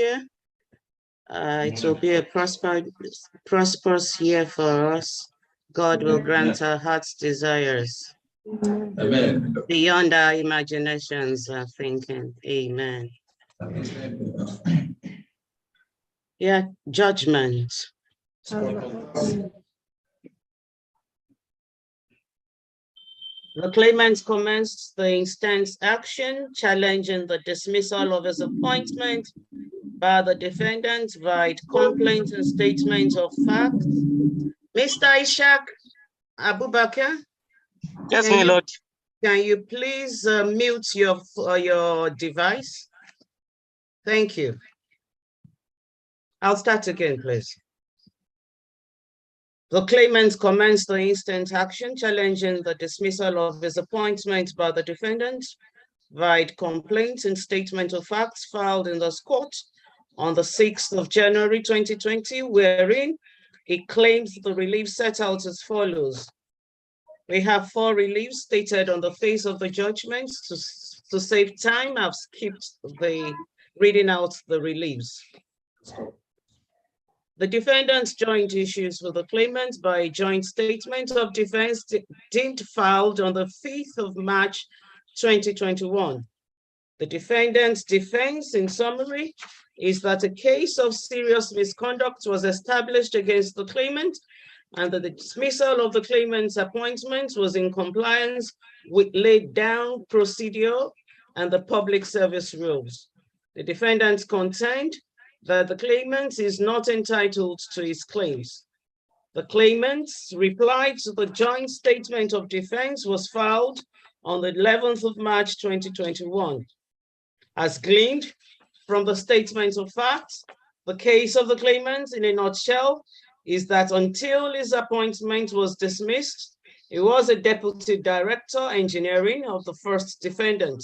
year. It will be a prosperous year for us. God will grant our heart's desires. Amen. Beyond our imaginations are thinking. Amen. Yeah, judgment. The claimant commenced the instance action challenging the dismissal of his appointment by the defendant via complaint and statement of fact. Mr. Ishak Abubakar? Yes, my lord. Can you please mute your device? Thank you. I'll start again, please. The claimant commenced the instant action challenging the dismissal of his appointment by the defendant via complaint and statement of facts filed in this court on the 6th of January 2020, wherein he claims the relief set out as follows. We have 4 reliefs stated on the face of the judgment. To save time, I've skipped the reading out the reliefs. The defendants joined issues with the claimant by a joint statement of defense deemed filed on the 5th of March 2021. The defendant's defense, in summary, is that a case of serious misconduct was established against the claimant and that the dismissal of the claimant's appointment was in compliance with laid down procedure and the public service rules. The defendants contend that the claimant is not entitled to his claims. The claimant's reply to the joint statement of defense was filed on the 11th of March 2021. As gleaned from the statement of facts, the case of the claimant in a nutshell is that until his appointment was dismissed, he was a deputy director engineering of the first defendant.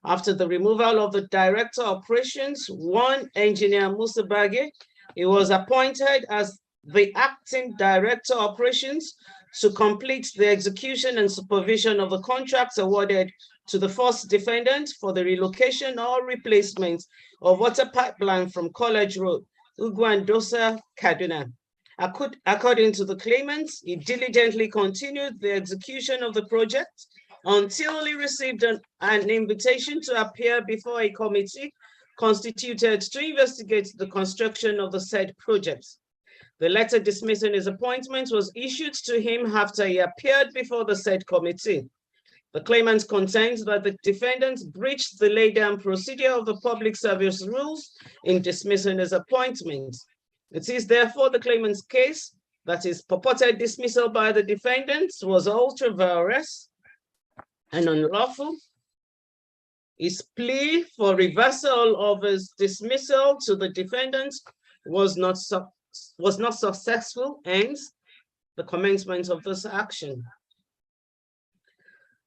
After the removal of the director operations, one engineer Musabage, he was appointed as the acting director operations to complete the execution and supervision of the contracts awarded to the first defendant for the relocation or replacement of water pipeline from College Road, Ugwandosa, Kaduna. According to the claimants, he diligently continued the execution of the project until he received an invitation to appear before a committee constituted to investigate the construction of the said project. The letter dismissing his appointment was issued to him after he appeared before the said committee. The claimant contends that the defendant breached the laid down procedure of the public service rules in dismissing his appointment. It is therefore the claimant's case that his purported dismissal by the defendant was ultra vires and unlawful. His plea for reversal of his dismissal to the defendant was not successful, hence the commencement of this action.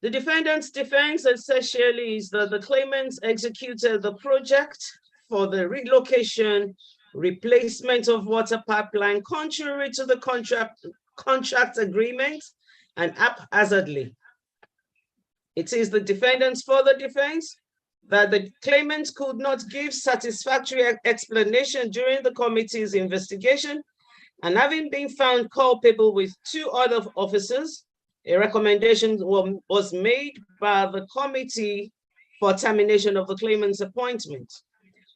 The defendant's defense essentially is that the claimants executed the project for the relocation, replacement of water pipeline contrary to the contract agreement and haphazardly. It is the defendant's further defense that the claimant could not give satisfactory explanation during the committee's investigation, and having been found culpable with 2 other officers, a recommendation was made by the committee for termination of the claimant's appointment,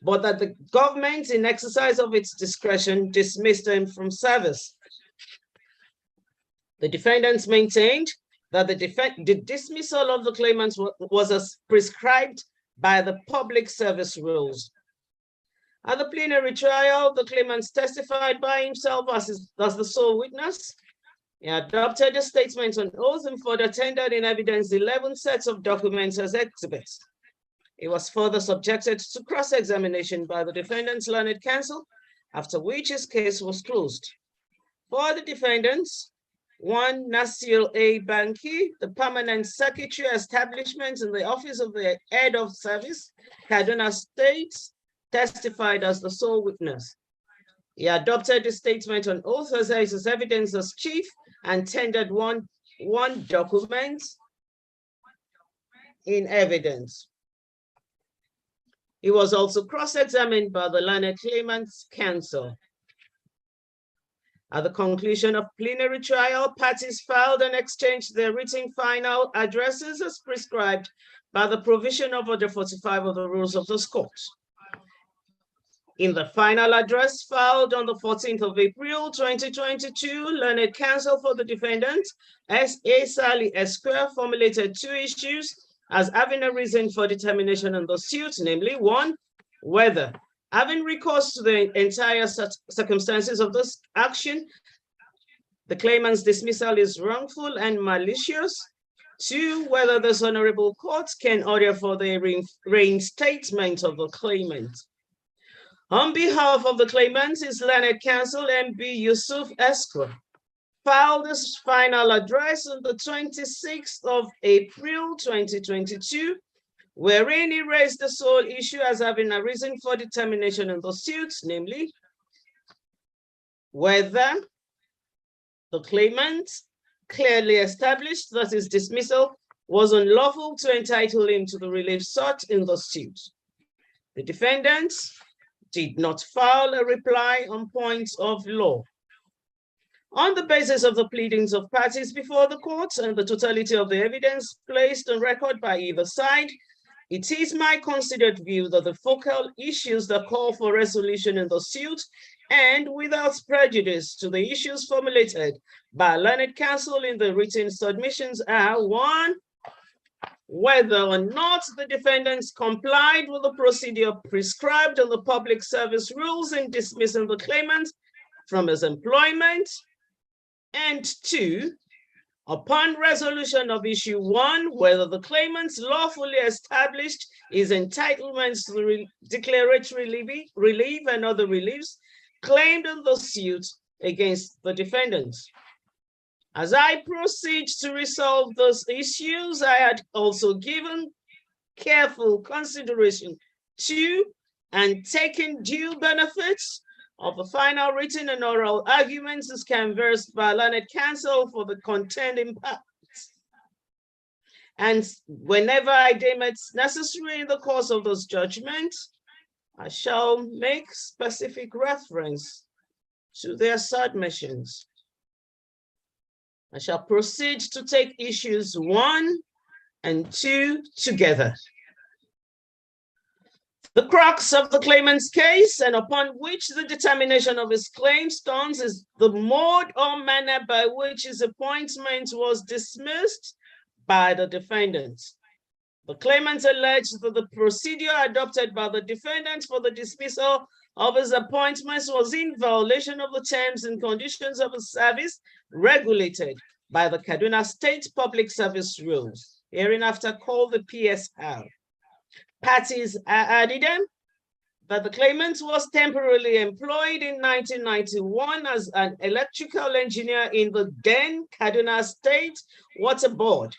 but that the government, in exercise of its discretion, dismissed him from service. The defendants maintained that the dismissal of the claimant was as prescribed by the public service rules. At the plenary trial, the claimant testified by himself as the sole witness. He adopted a statement on oath and further tendered in evidence 11 sets of documents as exhibits. He was further subjected to cross-examination by the defendant's learned counsel, after which his case was closed. For the defendants, 1 Nasil A. Banki, the permanent secretary establishment in the office of the head of service, Kaduna State, testified as the sole witness. He adopted the statement on oath as evidence as chief and tendered one document in evidence. He was also cross-examined by the learned claimant's counsel. At the conclusion of plenary trial, parties filed and exchanged their written final addresses as prescribed by the provision of Order 45 of the Rules of this Court. In the final address filed on the 14th of April, 2022, learned counsel for the defendant, S.A. Sally Esquire, formulated two issues as having a reason for determination in the suit, namely, one, whether having recourse to the entire circumstances of this action, the claimant's dismissal is wrongful and malicious. Two, whether this honorable court can order for the reinstatement of the claimant. On behalf of the claimant, his learned counsel, M.B. Yusuf Esquire, filed this final address on the 26th of April, 2022, wherein he raised the sole issue as having a reason for determination in the suit, namely, whether the claimant clearly established that his dismissal was unlawful to entitle him to the relief sought in the suit. The defendant did not file a reply on points of law. On the basis of the pleadings of parties before the court and the totality of the evidence placed on record by either side, it is my considered view that the focal issues that call for resolution in the suit and without prejudice to the issues formulated by learned counsel in the written submissions are: one, whether or not the defendants complied with the procedure prescribed in the public service rules in dismissing the claimant from his employment, and two, upon resolution of issue one, whether the claimant lawfully established his entitlements to the declaratory relief and other reliefs claimed in the suit against the defendants. As I proceed to resolve those issues, I had also given careful consideration to and taken due benefits of the final written and oral arguments as canvassed by learned counsel for the contending parties. And whenever I deem it necessary in the course of those judgments, I shall make specific reference to their submissions. I shall proceed to take issues 1 and 2 together. The crux of the claimant's case, and upon which the determination of his claim stands, is the mode or manner by which his appointment was dismissed by the defendant. The claimant alleged that the procedure adopted by the defendant for the dismissal of his appointments was in violation of the terms and conditions of his service regulated by the Kaduna State Public Service Rules, hereinafter called the PSR. Parties added that the claimant was temporarily employed in 1991 as an electrical engineer in the then Kaduna State Water Board,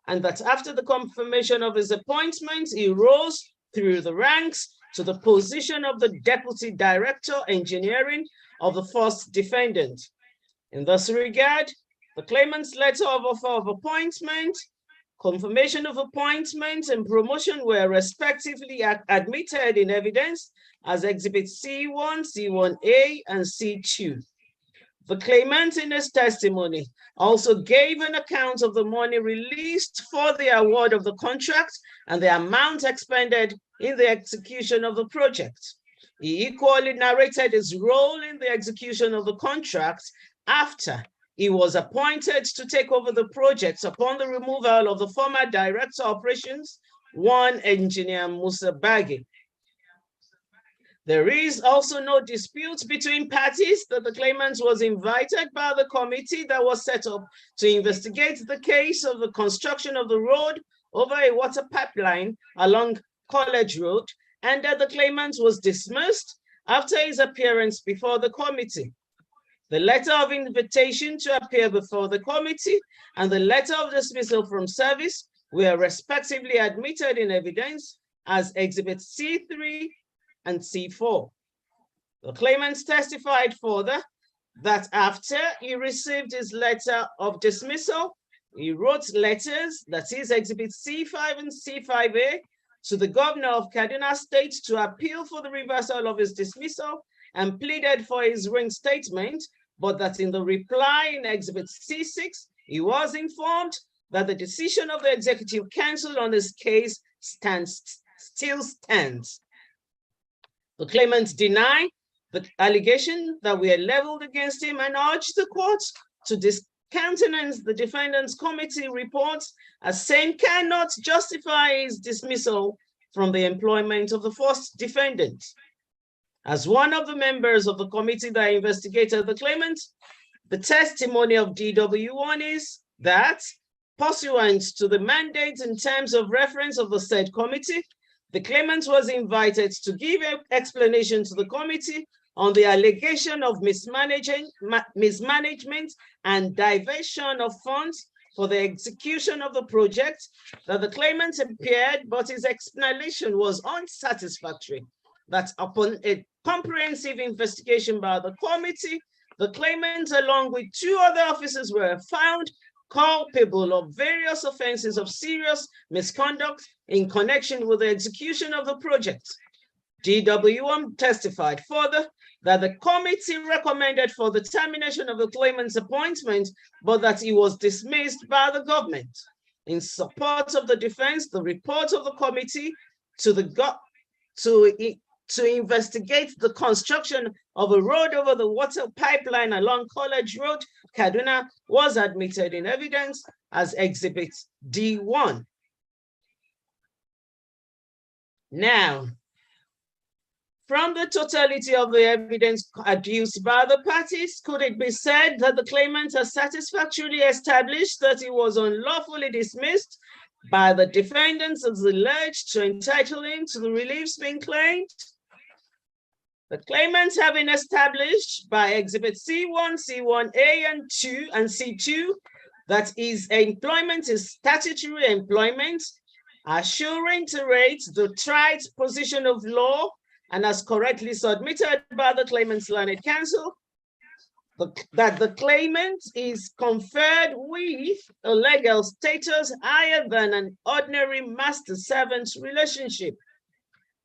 and that after the confirmation of his appointment, he rose through the ranks to the position of the Deputy Director Engineering of the first defendant. In this regard, the claimant's letter of offer of appointment, confirmation of appointment, and promotion were respectively admitted in evidence as Exhibit C1, C1A, and C2. The claimant in his testimony also gave an account of the money released for the award of the contract and the amount expended in the execution of the project. He equally narrated his role in the execution of the contract after he was appointed to take over the project upon the removal of the former Director of Operations, one Engineer Musa Bagi. There is also no dispute between parties that the claimant was invited by the committee that was set up to investigate the case of the construction of the road over a water pipeline along College Road, and that the claimant was dismissed after his appearance before the committee. The letter of invitation to appear before the committee and the letter of dismissal from service were respectively admitted in evidence as Exhibit C3 and C4. The claimant testified further that after he received his letter of dismissal, he wrote letters, that is Exhibit C5 and C5A, to the governor of Kaduna State to appeal for the reversal of his dismissal and pleaded for his reinstatement, but that in the reply in Exhibit C6, he was informed that the decision of the Executive Council on this case still stands. The claimants deny the allegation that were leveled against him and urged the court to discountenance the defendant's committee reports as saying cannot justify his dismissal from the employment of the first defendant. As one of the members of the committee that investigated the claimant, the testimony of DW1 is that, pursuant to the mandate in terms of reference of the said committee, the claimant was invited to give an explanation to the committee on the allegation of mismanagement and diversion of funds for the execution of the project, that the claimant appeared, but his explanation was unsatisfactory. That upon a comprehensive investigation by the committee, the claimant, along with 2 other officers, were found culpable of various offenses of serious misconduct in connection with the execution of the project. DWM testified further that the committee recommended for the termination of the claimant's appointment, but that he was dismissed by the government. In support of the defense, the report of the committee to investigate the construction of a road over the water pipeline along College Road, Kaduna, was admitted in evidence as Exhibit D1. Now, from the totality of the evidence adduced by the parties, could it be said that the claimant has satisfactorily established that he was unlawfully dismissed by the defendants as alleged to entitle him to the reliefs being claimed? The claimants have been established by Exhibit C1, C1A, and 2 and C2 that his employment is statutory employment, assuring to rate the tried position of law, and as correctly submitted by the claimant's learned counsel, that the claimant is conferred with a legal status higher than an ordinary master-servant relationship.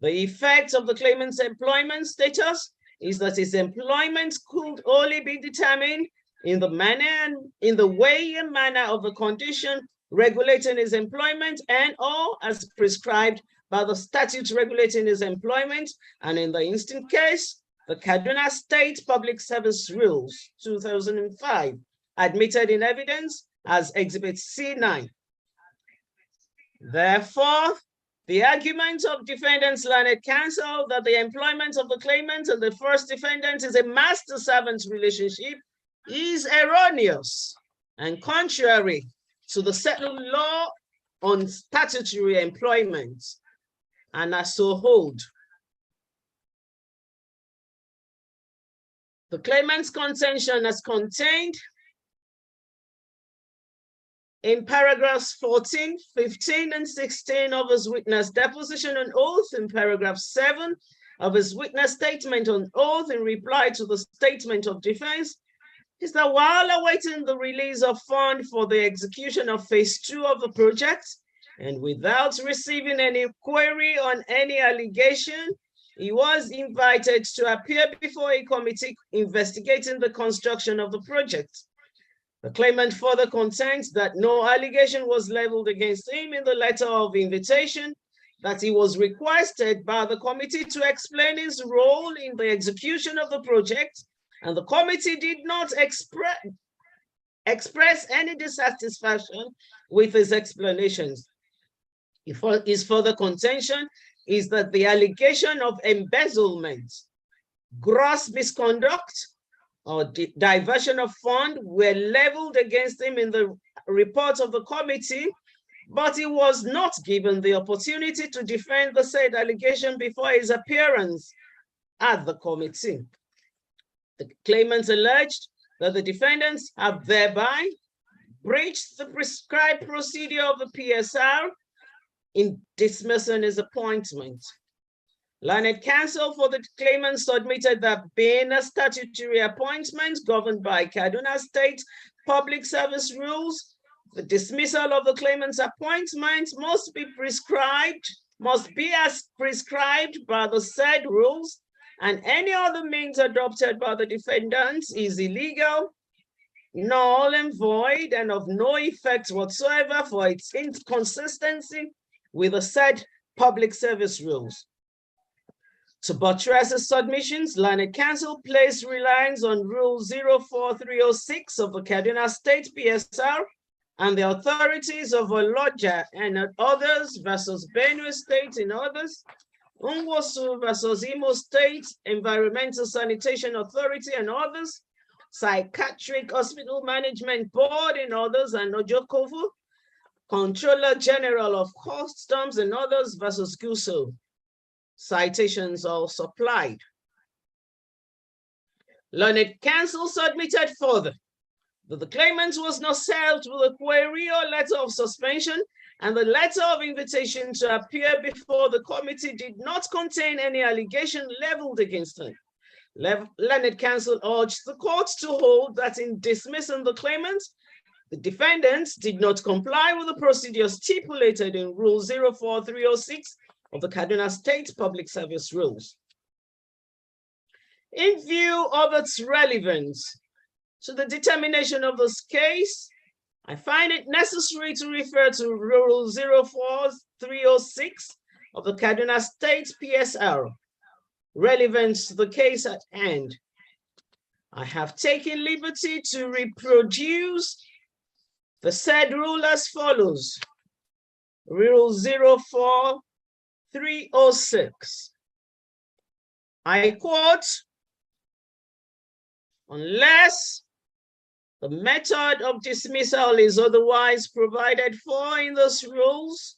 The effect of the claimant's employment status is that his employment could only be determined in the way and manner of the condition regulating his employment and or as prescribed by the statutes regulating his employment, and in the instant case, the Kaduna State Public Service Rules 2005, admitted in evidence as Exhibit C9. Therefore, the argument of defendants' learned counsel that the employment of the claimant and the first defendant is a master-servant relationship is erroneous and contrary to the settled law on statutory employment, and are so hold. The claimant's contention as contained in paragraphs 14, 15, and 16 of his witness deposition on oath, in paragraph 7 of his witness statement on oath in reply to the statement of defense, is that while awaiting the release of funds for the execution of phase 2 of the project, and without receiving any query on any allegation, he was invited to appear before a committee investigating the construction of the project. The claimant further contends that no allegation was leveled against him in the letter of invitation, that he was requested by the committee to explain his role in the execution of the project, and the committee did not express any dissatisfaction with his explanations. His further contention is that the allegation of embezzlement, gross misconduct, or diversion of fund were leveled against him in the report of the committee, but he was not given the opportunity to defend the said allegation before his appearance at the committee. The claimants alleged that the defendants have thereby breached the prescribed procedure of the PSR in dismissing his appointment. Learned counsel for the claimant submitted that being a statutory appointment governed by Kaduna State Public Service Rules, the dismissal of the claimant's appointment must be prescribed must be as prescribed by the said rules, and any other means adopted by the defendants is illegal, null and void, and of no effect whatsoever for its inconsistency with the said public service rules. To buttress his submissions, Learned Counsel placed reliance on Rule 04306 of the Kaduna State PSR and the authorities of Oloja and others versus Benue State and others, Unwosu versus Imo State Environmental Sanitation Authority and others, Psychiatric Hospital Management Board and others, and Ojokovu, Controller General of Customs and others versus Guso. Citations are supplied. Learned Counsel submitted further that the claimant was not served with a query or letter of suspension, and the letter of invitation to appear before the committee did not contain any allegation leveled against him. Learned Counsel urged the court to hold that in dismissing the claimant, the defendants did not comply with the procedure stipulated in Rule 04306 of the Kaduna State Public Service Rules. In view of its relevance to the determination of this case, I find it necessary to refer to Rule 04306 of the Kaduna State PSR, relevant to the case at hand. I have taken liberty to reproduce the said rule as follows. Rule 04306. I quote, unless the method of dismissal is otherwise provided for in those rules,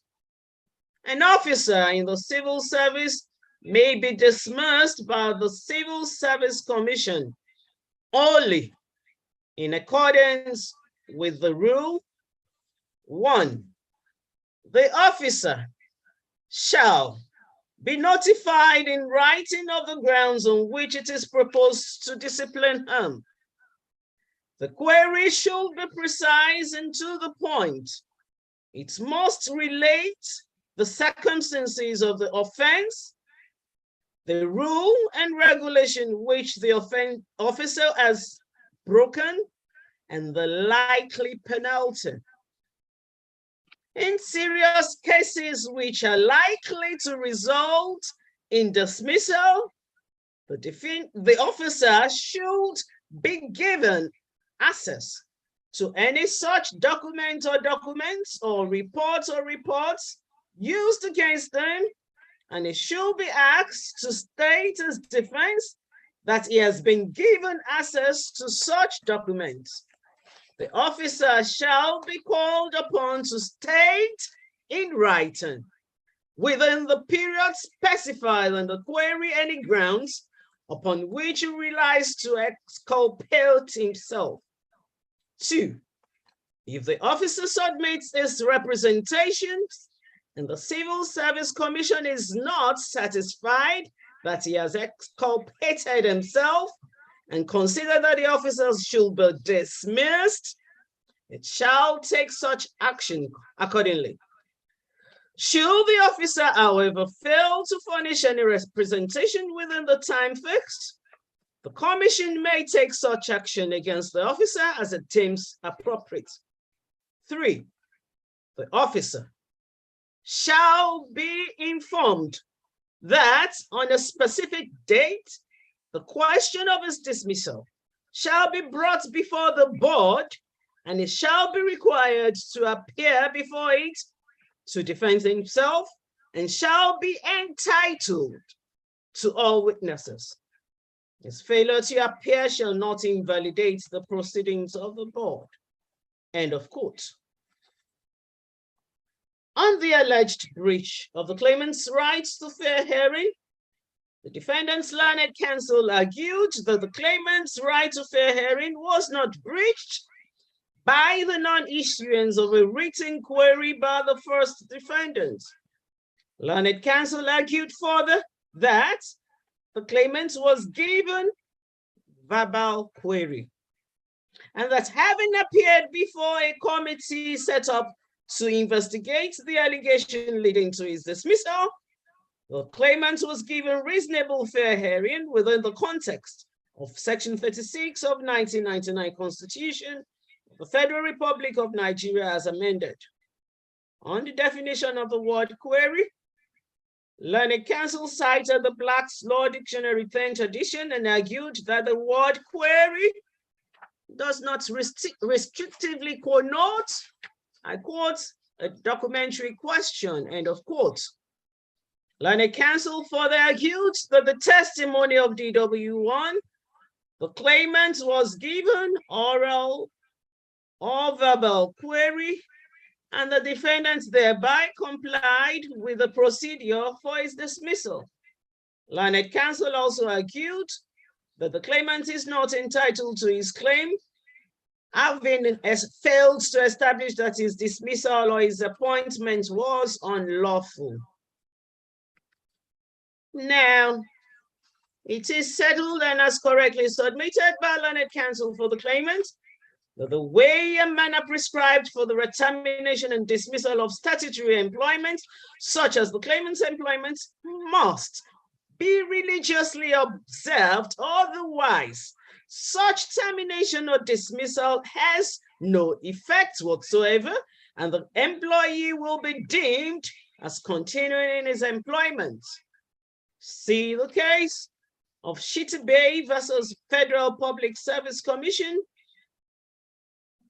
an officer in the civil service may be dismissed by the Civil Service Commission only in accordance with the rule. 1. The officer shall be notified in writing of the grounds on which it is proposed to discipline him. The query should be precise and to the point. It must relate the circumstances of the offense, the rule and regulation which the officer has broken, and the likely penalty. In serious cases which are likely to result in dismissal, the officer should be given access to any such document or documents or reports used against them, and he should be asked to state his defense that he has been given access to such documents. The officer shall be called upon to state in writing, within the period specified in the query, any grounds upon which he relies to exculpate himself. 2. If the officer submits his representations and the Civil Service Commission is not satisfied that he has exculpated himself and consider that the officers should be dismissed, it shall take such action accordingly. Should the officer, however, fail to furnish any representation within the time fixed, the commission may take such action against the officer as it deems appropriate. 3. The officer shall be informed that on a specific date, the question of his dismissal shall be brought before the board, and he shall be required to appear before it to defend himself, and shall be entitled to all witnesses. His failure to appear shall not invalidate the proceedings of the board. End of quote. On the alleged breach of the claimant's rights to fair hearing, the defendant's learned counsel argued that the claimant's right to fair hearing was not breached by the non-issuance of a written query by the first defendant. Learned counsel argued further that the claimant was given verbal query, and that having appeared before a committee set up to investigate the allegation leading to his dismissal, The claimant was given reasonable fair hearing within the context of Section 36 of 1999 Constitution of the Federal Republic of Nigeria as amended. On the definition of the word query, Learned Counsel cited the Black's Law Dictionary 10th edition and argued that the word query does not restrictively connote, I quote, a documentary question, end of quote. Learned Counsel further argued that the testimony of DW1, the claimant was given oral or verbal query, and the defendant thereby complied with the procedure for its dismissal. Learned Counsel also argued that the claimant is not entitled to his claim, having failed to establish that his dismissal or his appointment was unlawful. Now, it is settled and as correctly submitted by Learned Counsel for the claimant that the way and manner prescribed for the termination and dismissal of statutory employment, such as the claimant's employment, must be religiously observed, otherwise such termination or dismissal has no effect whatsoever, and the employee will be deemed as continuing in his employment. See the case of Idigbe versus Federal Public Service Commission,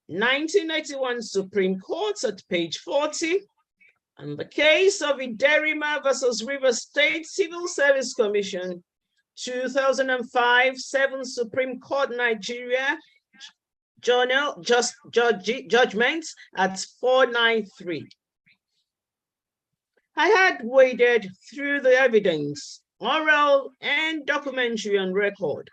1981 Supreme Court at page 40, and the case of Iderima versus River State Civil Service Commission, 2005 7th Supreme Court Nigeria, judgments at 493. I had waded through the evidence, oral and documentary on record,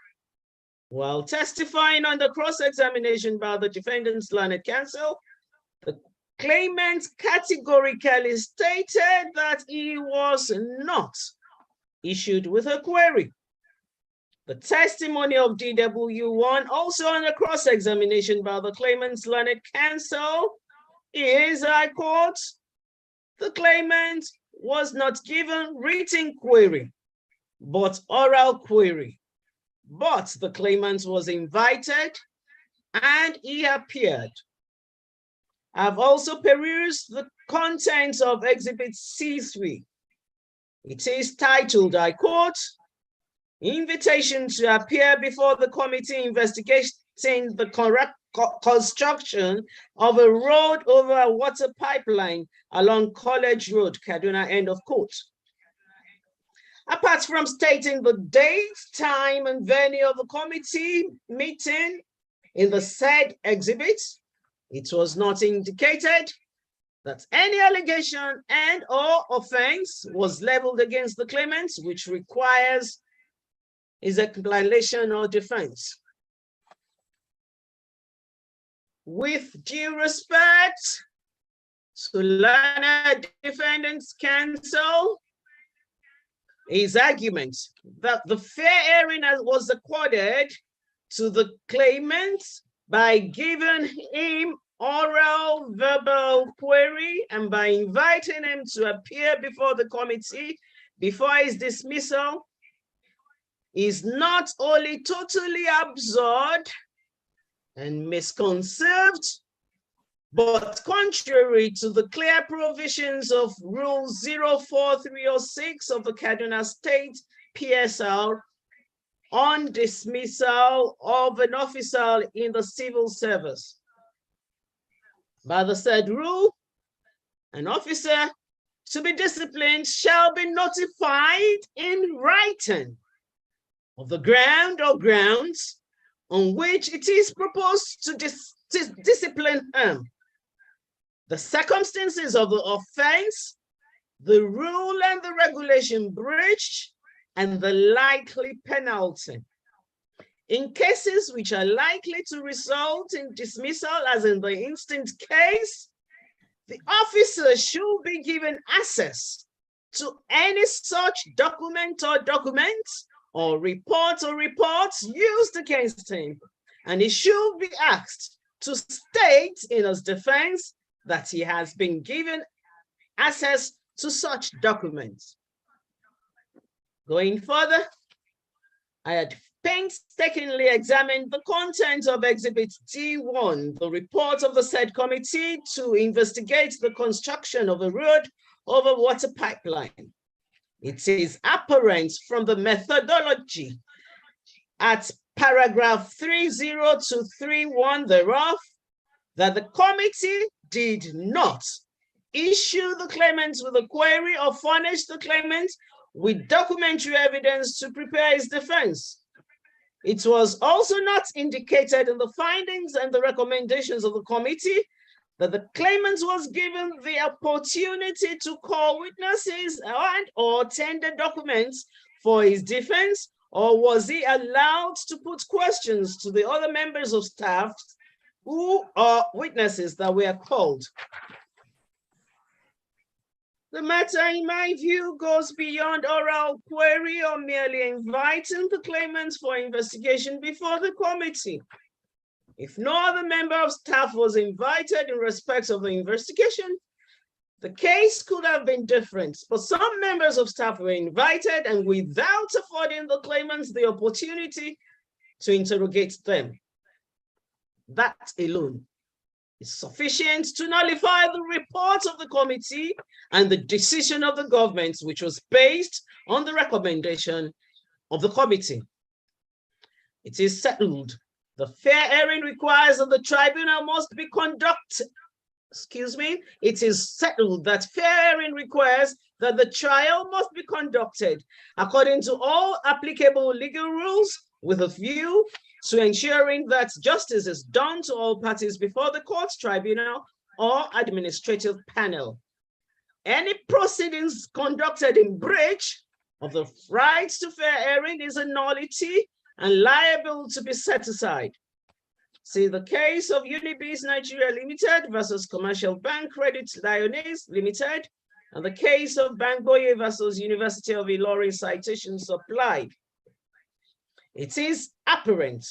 while testifying on the cross-examination by the defendant's Learned Counsel. The claimant categorically stated that he was not issued with a query. The testimony of DW1, also on the cross-examination by the claimant's Learned Counsel, is, I quote, the claimant was not given written query, but oral query. But the claimant was invited and he appeared. I've also perused the contents of Exhibit C3. It is titled, I quote, Invitation to appear before the committee investigating the correct construction of a road over a water pipeline along College Road, Kaduna, end of quote. Apart from stating the date, time, and venue of the committee meeting in the said exhibit, it was not indicated that any allegation and or offense was leveled against the claimant, which requires his explanation or defense. With due respect to Learned Defendant's Counsel, his argument that the fair hearing was accorded to the claimant by giving him oral verbal query and by inviting him to appear before the committee before his dismissal is not only totally absurd and misconceived, but contrary to the clear provisions of Rule 04306 of the Kaduna State PSR on dismissal of an officer in the civil service. By the said rule, an officer to be disciplined shall be notified in writing of the ground or grounds on which it is proposed to discipline him, the circumstances of the offense, the rule and the regulation breached, and the likely penalty. In cases which are likely to result in dismissal, as in the instant case, the officer should be given access to any such document or documents or reports used against him, and he should be asked to state in his defense that he has been given access to such documents. Going further, I had painstakingly examined the contents of Exhibit D1, the report of the said committee to investigate the construction of a road over water pipeline. It is apparent from the methodology at paragraph 30 to 31 thereof that the committee did not issue the claimant with a query or furnish the claimant with documentary evidence to prepare his defense. It was also not indicated in the findings and the recommendations of the committee that the claimant was given the opportunity to call witnesses and or tender documents for his defense, or was he allowed to put questions to the other members of staff who are witnesses that were called. The matter, in my view, goes beyond oral query or merely inviting the claimants for investigation before the committee. If no other member of staff was invited in respect of the investigation, the case could have been different, but some members of staff were invited and without affording the claimants the opportunity to interrogate them. That alone is sufficient to nullify the report of the committee and the decision of the government, which was based on the recommendation of the committee. It is settled. The fair hearing requires that the tribunal must be conducted. It is settled that fair hearing requires that the trial must be conducted according to all applicable legal rules with a view to ensuring that justice is done to all parties before the court, tribunal, or administrative panel. Any proceedings conducted in breach of the rights to fair hearing is a nullity and liable to be set aside. See the case of Unibees Nigeria Limited versus Commercial Bank Credit Lyonnais Limited, and the case of Bangboye versus University of Ilorin citation supplied. It is apparent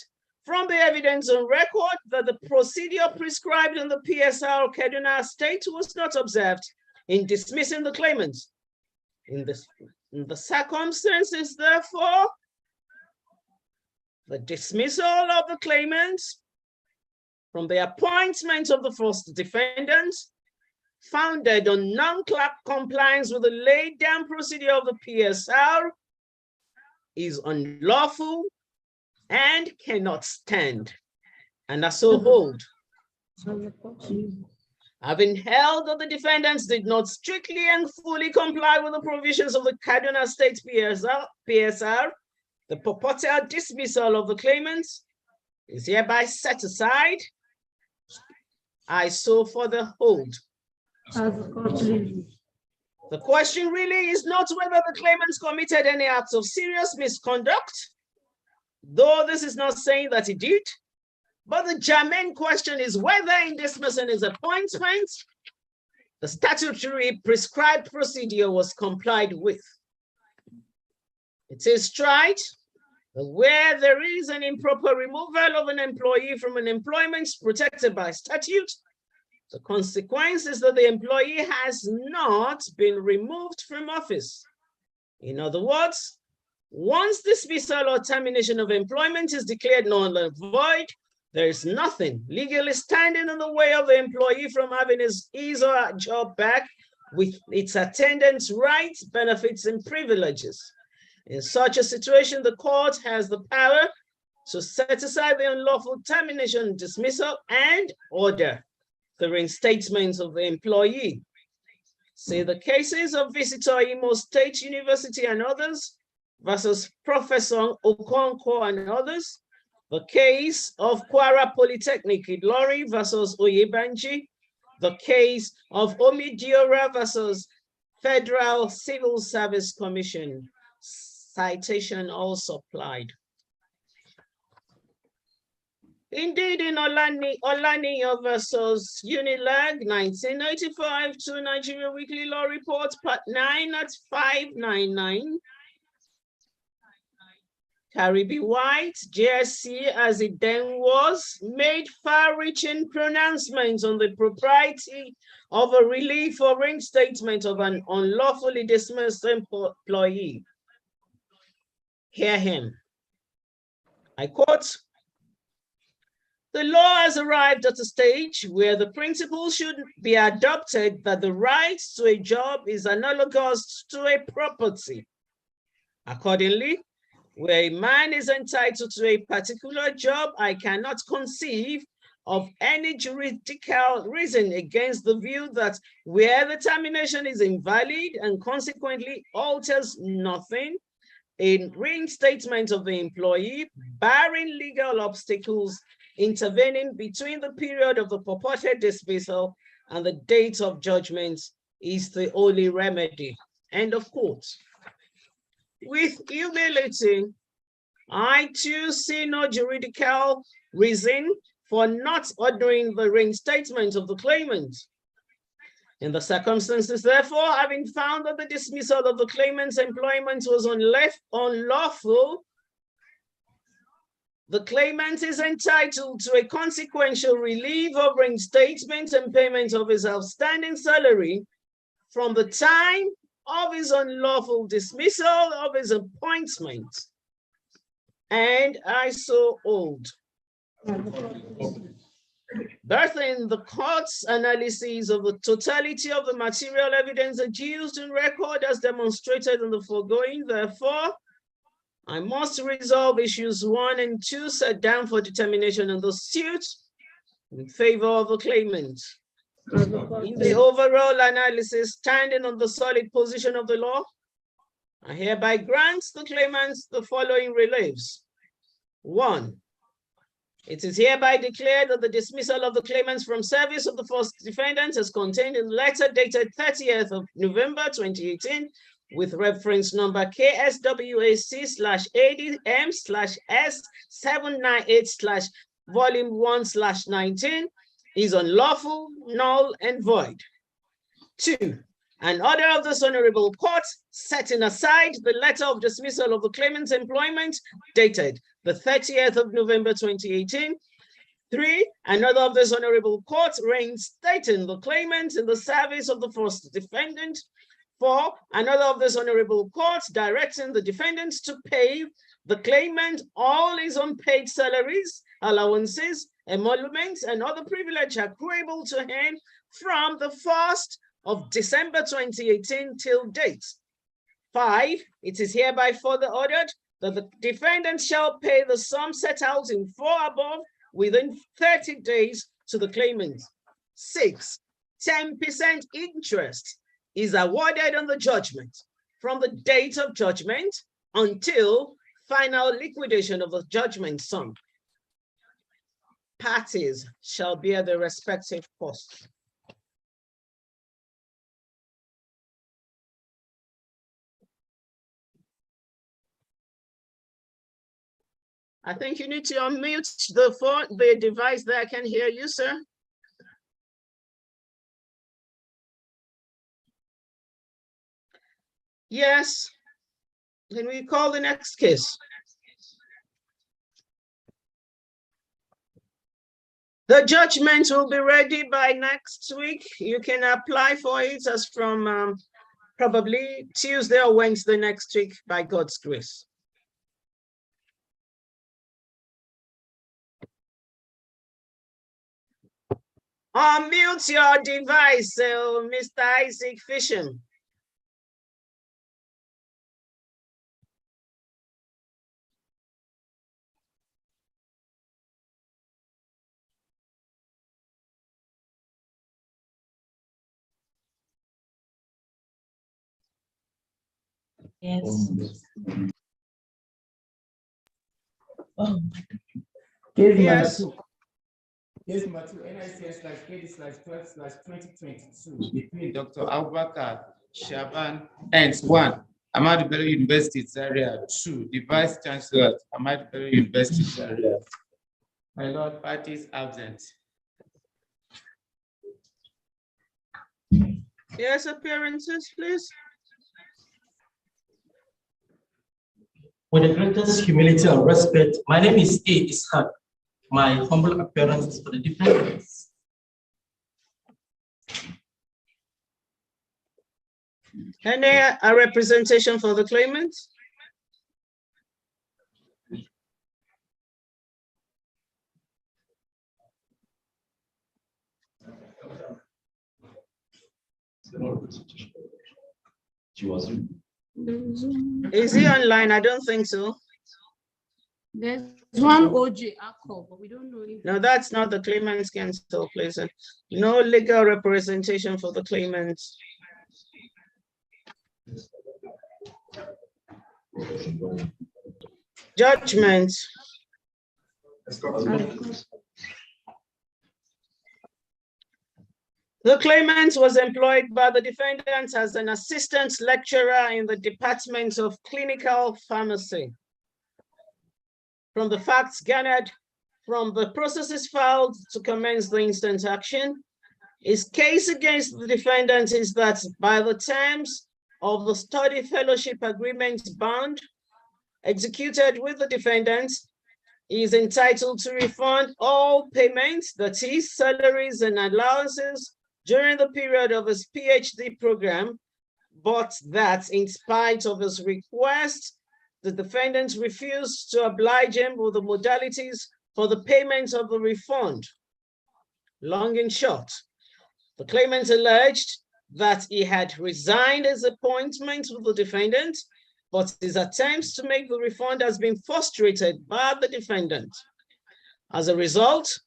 from the evidence on record that the procedure prescribed in the PSR Kaduna State was not observed in dismissing the claimant. In the circumstances, therefore, the dismissal of the claimant from the appointment of the first defendant, founded on non-compliance with the laid down procedure of the PSR, is unlawful and cannot stand, and as so hold. Having held that the defendants did not strictly and fully comply with the provisions of the Kaduna State PSR, the purported dismissal of the claimants is hereby set aside. I so further hold. The question really is not whether the claimants committed any acts of serious misconduct, though this is not saying that he did, but the germane question is whether in dismissing his appointment, the statutory prescribed procedure was complied with. It is right that where there is an improper removal of an employee from an employment protected by statute, the consequence is that the employee has not been removed from office. In other words, once dismissal or termination of employment is declared null and void, there is nothing legally standing in the way of the employee from having his or her job back with its attendant rights, benefits, and privileges. In such a situation, the court has the power to set aside the unlawful termination, dismissal, and order the reinstatement of the employee. See the cases of Visitor Imo State University and others versus Professor Okonkwo and others, the case of Kwara Polytechnic Ilori versus Oyebanji, the case of Omidiora versus Federal Civil Service Commission, citation all supplied. Indeed, in Olaniyo versus Unilag, 1995 to Nigeria Weekly Law Report, Part 9 at 599. Caribe White, JSC as it then was, made far-reaching pronouncements on the propriety of a relief or reinstatement of an unlawfully dismissed employee. Hear him. I quote, "The law has arrived at a stage where the principle should be adopted that the right to a job is analogous to a property. Accordingly, where a man is entitled to a particular job, I cannot conceive of any juridical reason against the view that where the termination is invalid and consequently alters nothing, a reinstatement of the employee, barring legal obstacles intervening between the period of the purported dismissal and the date of judgment, is the only remedy." End of quote. With humility, I too see no juridical reason for not ordering the reinstatement of the claimant. In the circumstances, therefore, having found that the dismissal of the claimant's employment was unlawful, the claimant is entitled to a consequential relief of reinstatement and payment of his outstanding salary from the time of his unlawful dismissal of his appointment. And I so hold. Birthing the court's analysis of the totality of the material evidence adduced in record as demonstrated in the foregoing, therefore, I must resolve issues 1 and 2 set down for determination in the suit in favor of the claimant. In the overall analysis, standing on the solid position of the law, I hereby grant the claimants the following reliefs. 1, it is hereby declared that the dismissal of the claimants from service of the first defendant as contained in letter dated 30th of November 2018 with reference number KSWAC/ADM/S798/volume 1/19 is unlawful, null, and void. 2, an order of this honorable court setting aside the letter of dismissal of the claimant's employment dated the 30th of November 2018. 3, another of this honorable court reinstating the claimant in the service of the first defendant. 4, another of this honorable court directing the defendants to pay the claimant all his unpaid salaries, allowances, emoluments, and other privilege accruable to him from the 1st of December 2018 till date. 5, it is hereby further ordered that the defendant shall pay the sum set out in 4 above within 30 days to the claimant. 6, 10% interest is awarded on the judgment from the date of judgment until final liquidation of the judgment sum. Parties shall bear their respective costs. I think you need to unmute the phone, the device that I can hear you, sir. Yes. Can we call the next case? The judgment will be ready by next week. You can apply for it as from probably Tuesday or Wednesday next week by God's grace. Unmute your device, Mr. Isaac Fisham. Yes. Oh. Yes. Case number 2, NICS/80/12/2022 between Dr. Abubakar Shaban and 1, Ahmadu Bello University, Zaria. 2, the Vice Chancellor, Ahmadu Bello University, Zaria. My Lord, parties absent. Yes, appearances, please. With the greatest humility and respect, my name is A. Ishaq. My humble appearance is for the defendants. Any representation for the claimant? Is he online? I don't think so. There's one OJ Akko, but we don't know if No, that's not the claimant's counsel, please. No legal representation for the claimant. Judgment. The claimant was employed by the defendant as an assistant lecturer in the Department of Clinical Pharmacy. From the facts garnered from the processes filed to commence the instant action, his case against the defendant is that by the terms of the study fellowship agreement bond executed with the defendant, he is entitled to refund all payments, that is, salaries and allowances, during the period of his PhD program, but that in spite of his request, the defendant refused to oblige him with the modalities for the payment of the refund. Long and short, the claimant alleged that he had resigned his appointment with the defendant, but his attempts to make the refund has been frustrated by the defendant. As a result,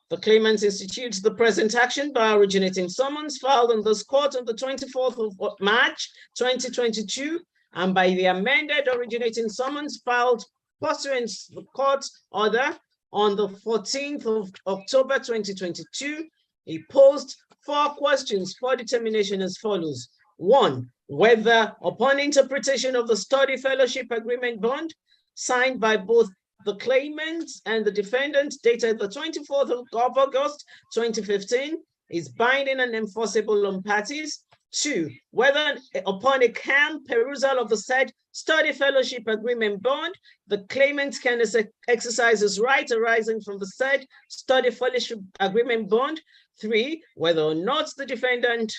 the claimant institutes the present action by originating summons filed in this court on the 24th of March, 2022, and by the amended originating summons filed pursuant to the court's order on the 14th of October, 2022. He posed 4 questions for determination as follows. 1, whether upon interpretation of the study fellowship agreement bond signed by both the claimant and the defendant dated the 24th of August, 2015 is binding and enforceable on parties. 2, whether upon a calm perusal of the said study fellowship agreement bond, the claimant can exercise his right arising from the said study fellowship agreement bond. 3, whether or not the defendant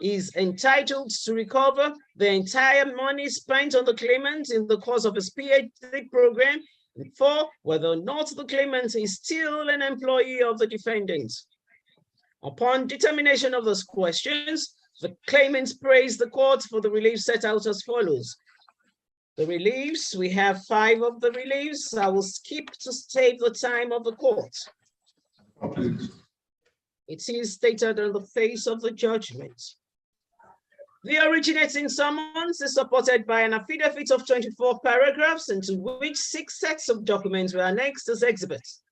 is entitled to recover the entire money spent on the claimant in the course of his PhD program. And 4, whether or not the claimant is still an employee of the defendant. Upon determination of those questions, the claimant praised the court for the reliefs set out as follows. The reliefs, we have 5 of the reliefs. I will skip to save the time of the court. It is stated on the face of the judgment. The originating summons is supported by an affidavit of 24 paragraphs, into which 6 sets of documents were annexed as exhibits.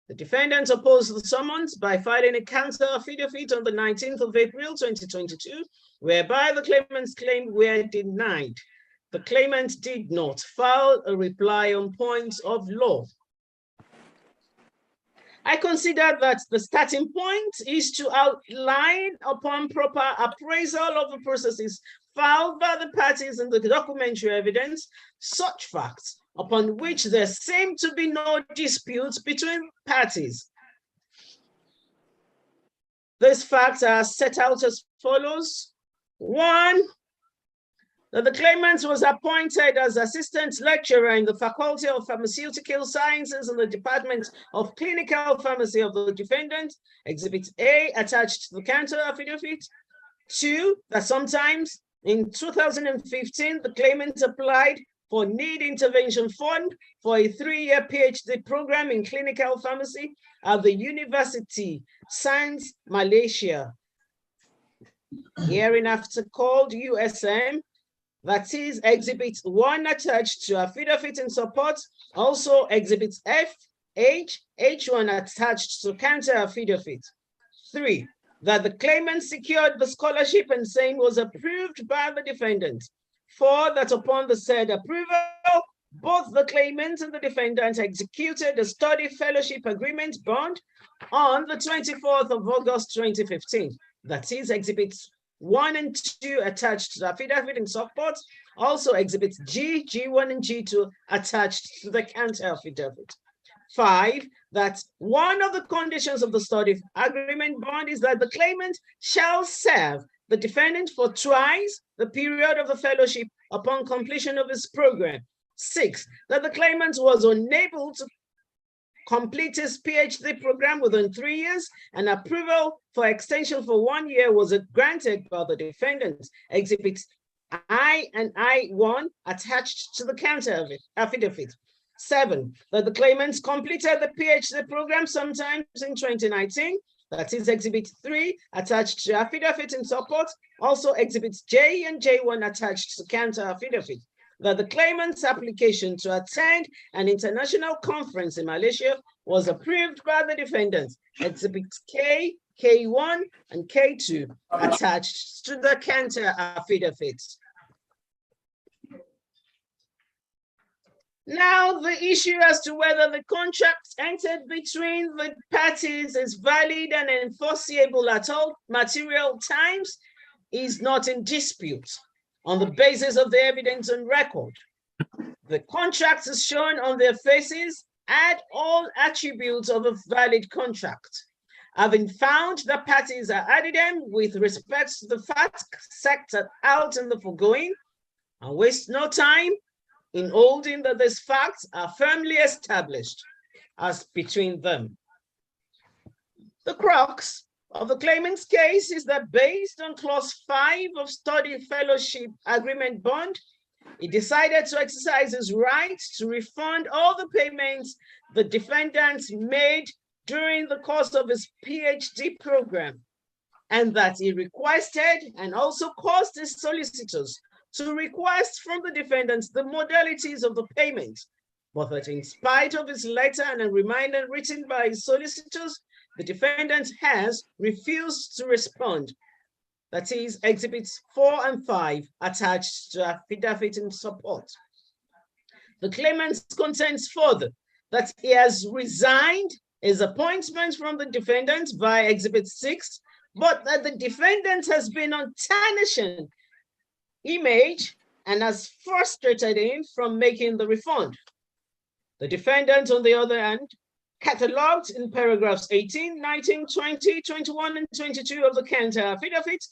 The defendant opposed the summons by filing a counter affidavit on the 19th of April, 2022, whereby the claimant's claims were denied. The claimant did not file a reply on points of law. I consider that the starting point is to outline upon proper appraisal of the processes filed by the parties in the documentary evidence, such facts upon which there seem to be no disputes between parties. These facts are set out as follows. 1, that the claimant was appointed as assistant lecturer in the Faculty of Pharmaceutical Sciences in the Department of Clinical Pharmacy of the defendant, Exhibit A, attached to the counter affidavit. 2, that sometimes in 2015, the claimant applied for Need Intervention Fund for a 3-year PhD program in clinical pharmacy at the University Science Malaysia, hereinafter called USM. That is Exhibit 1 attached to affidavit in support. Also Exhibits F, H, H1 attached to counter affidavit. 3, that the claimant secured the scholarship and same was approved by the defendant. 4, that upon the said approval, both the claimant and the defendant executed a study fellowship agreement bond on the 24th of August, 2015. That is Exhibits 1 and 2 attached to the affidavit in support. Also Exhibits G, G1 and G2 attached to the counter affidavit. 5, that one of the conditions of the study agreement bond is that the claimant shall serve the defendant for twice the period of the fellowship upon completion of his program. 6, that the claimant was unable to complete his PhD program within 3 years, and approval for extension for 1 year was granted by the defendants. Exhibits I and I-1 attached to the counter affidavit. 7, that the claimants completed the PhD program sometimes in 2019. That is Exhibit 3 attached to affidavit in support. Also Exhibits J and J1 attached to counter affidavit. That the claimant's application to attend an international conference in Malaysia was approved by the defendants. Exhibits K, K1, and K2 attached to the counter affidavit. Now, the issue as to whether the contract entered between the parties is valid and enforceable at all material times is not in dispute on the basis of the evidence on record. The contracts as shown on their faces add all attributes of a valid contract. Having found the parties are adidem with respect to the facts set out in the foregoing, and waste no time in holding that these facts are firmly established as between them. The crux of the claimant's case is that based on clause 5 of study fellowship agreement bond, he decided to exercise his right to refund all the payments the defendants made during the course of his PhD program, and that he requested and also caused his solicitors to request from the defendants the modalities of the payment, but that in spite of his letter and a reminder written by his solicitors, the defendant has refused to respond. That is Exhibits 4 and 5 attached to affidavit in support. The claimant contends further that he has resigned his appointment from the defendant via Exhibit 6, but that the defendant has been on tarnishing image and has frustrated him from making the refund. The defendant, on the other hand, catalogued in paragraphs 18, 19, 20, 21, and 22 of the counter affidavit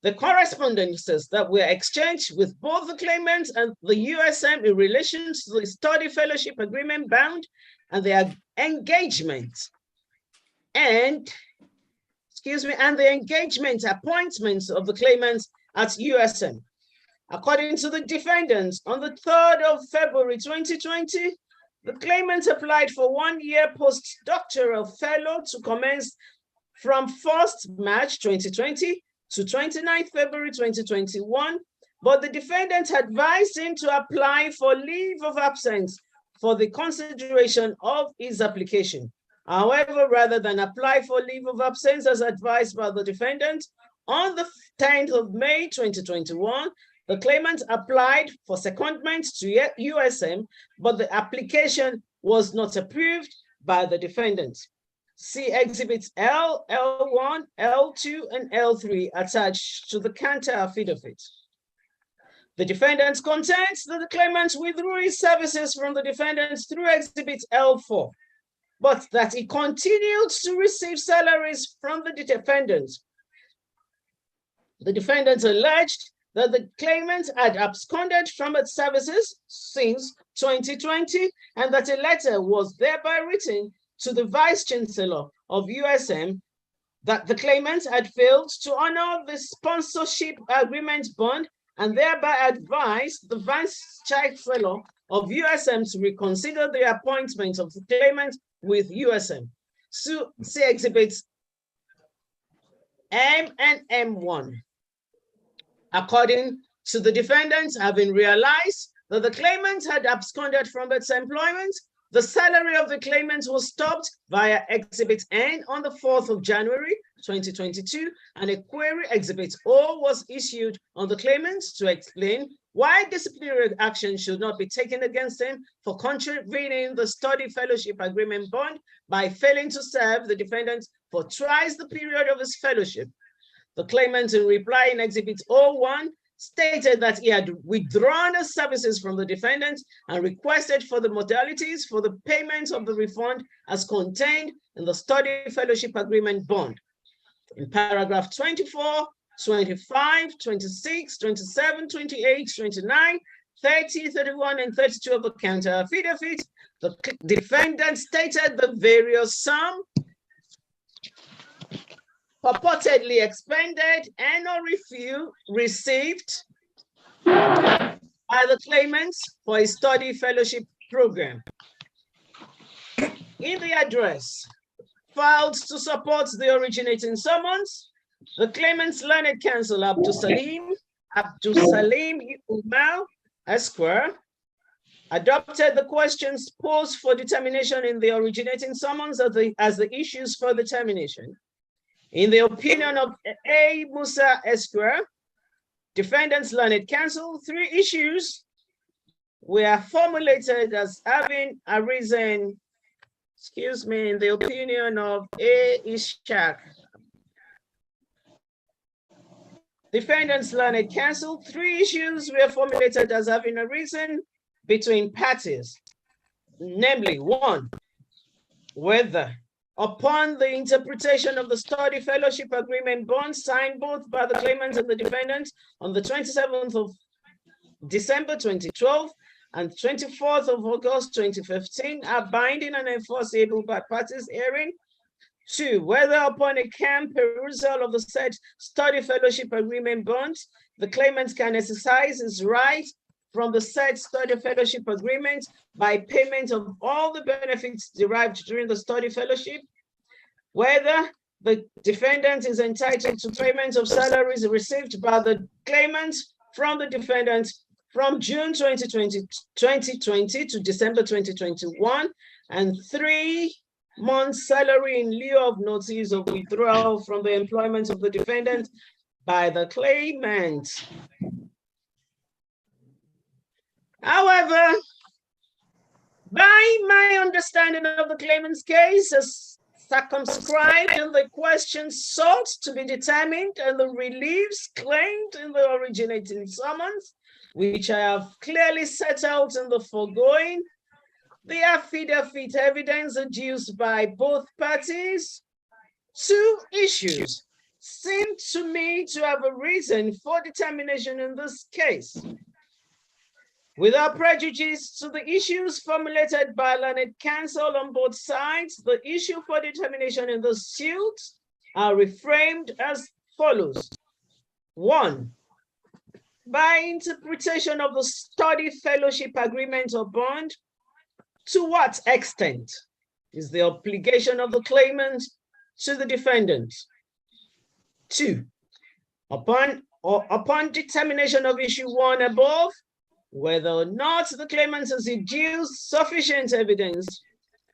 the correspondences that were exchanged with both the claimant and the USM in relation to the study fellowship agreement bound and their engagement and the engagement appointments of the claimants at USM. According to the defendants, on the 3rd of February 2020, the claimant applied for 1 year postdoctoral fellow to commence from 1st March 2020 to 29th February 2021, but the defendant advised him to apply for leave of absence for the consideration of his application. However, rather than apply for leave of absence as advised by the defendant, on the 10th of May 2021, the claimant applied for secondment to USM, but the application was not approved by the defendant. See Exhibits L, L1, L2, and L3 attached to the counter affidavit. The defendant contends that the claimant withdrew his services from the defendant through Exhibit L4, but that he continued to receive salaries from the defendant. The defendant alleged that the claimant had absconded from its services since 2020 and that a letter was thereby written to the Vice Chancellor of USM that the claimant had failed to honor the sponsorship agreement bond and thereby advised the Vice Chancellor of USM to reconsider the appointment of the claimant with USM. So, see Exhibits M and M1. According to the defendants, having realized that the claimant had absconded from its employment, the salary of the claimant was stopped via Exhibit N on the 4th of January 2022, and a query Exhibit O was issued on the claimant to explain why disciplinary action should not be taken against him for contravening the study fellowship agreement bond by failing to serve the defendant for twice the period of his fellowship. The claimant, in reply in Exhibit 01, stated that he had withdrawn his services from the defendant and requested for the modalities for the payment of the refund as contained in the study fellowship agreement bond. In paragraph 24, 25, 26, 27, 28, 29, 30, 31, and 32 of the counter affidavit, the defendant stated the various sum purportedly expended and or received by the claimants for a study fellowship program. In the address filed to support the originating summons, the claimant's learned counsel Abdul Salim Umar Esquire adopted the questions posed for determination in the originating summons as the issues for determination. In the opinion of A. Musa Esquire, defendant's learned counsel, 3 issues were formulated as having arisen, in the opinion of A. Ishaq. Defendant's learned counsel, 3 issues were formulated as having arisen between parties, namely 1, whether upon the interpretation of the study fellowship agreement bond signed both by the claimant and the defendant on the 27th of December 2012 and 24th of August 2015 are binding and enforceable by parties herein. 2, whether upon a calm perusal of the said study fellowship agreement bonds, the claimant can exercise his right from the said study fellowship agreement by payment of all the benefits derived during the study fellowship, whether the defendant is entitled to payment of salaries received by the claimant from the defendant from June 2020 to December 2021, and 3 months salary in lieu of notice of withdrawal from the employment of the defendant by the claimant. However, by my understanding of the claimant's case as circumscribed in the questions sought to be determined and the reliefs claimed in the originating summons, which I have clearly set out in the foregoing, the affidavit evidence adduced by both parties, 2 issues seem to me to have a reason for determination in this case. Without prejudice to the issues formulated by learned counsel on both sides, the issue for determination in the suit are reframed as follows. 1, by interpretation of the study fellowship agreement or bond, to what extent is the obligation of the claimant to the defendant? 2, upon determination of issue 1 above, whether or not the claimant has adduced sufficient evidence